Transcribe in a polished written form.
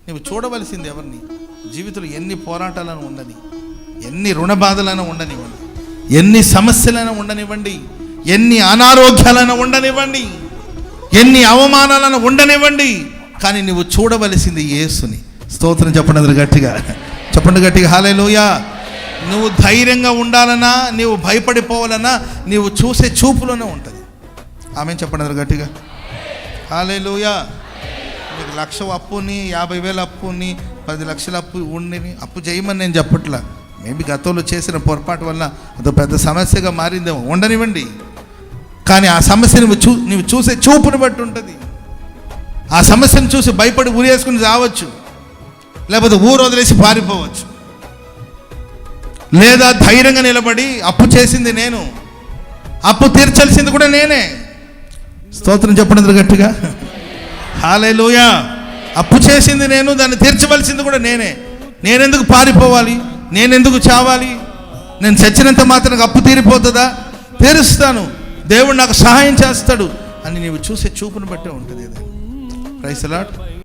నువ్వు చూడవలసింది ఎవరిని? జీవితంలో ఎన్ని పోరాటాలను ఉండని, ఎన్ని రుణ బాధలను ఉండనివ్వండి, ఎన్ని సమస్యలను ఉండనివ్వండి, ఎన్ని అనారోగ్యాలను ఉండనివ్వండి, ఎన్ని అవమానాలను ఉండనివ్వండి, కానీ నువ్వు చూడవలసింది యేసుని. స్తోత్రం చెప్పండి గట్టిగా, చెప్పండి గట్టిగా హల్లెలూయా. నువ్వు ధైర్యంగా ఉండాలన్నా, నీవు భయపడిపోవాలన్నా, నీవు చూసే చూపులోనే ఉంటుంది. ఆమె చెప్పండి గట్టిగా హల్లెలూయా. మీకు 1,00,000 అప్పుని, 50,000 అప్పుని, 10 లక్షల అప్పు చేయమని నేను చెప్పట్లా. మేబీ గతంలో చేసిన పొరపాటు వల్ల అదో పెద్ద సమస్యగా మారిందేమో, ఉండనివ్వండి. కానీ ఆ సమస్యను నువ్వు చూసే చూపుని బట్టి ఉంటుంది. ఆ సమస్యను చూసి భయపడి ఊరేసుకుని రావచ్చు, లేకపోతే ఊరు వదిలేసి పారిపోవచ్చు, లేదా ధైర్యంగా నిలబడి అప్పు చేసింది నేను, అప్పు తీర్చాల్సింది కూడా నేనే. స్తోత్రం చెప్పండి గట్టిగా హల్లెలూయా. అప్పు చేసింది నేను, దాన్ని తీర్చవలసింది కూడా నేనే. నేనెందుకు పారిపోవాలి? నేనెందుకు చావాలి? నేను చచ్చినంత మాత్రం అప్పు తీరిపోతుందా? తీరుస్తాను, దేవుడు నాకు సహాయం చేస్తాడు అని నీవు చూసే చూపును బట్టే ఉంటుంది. Praise the lord.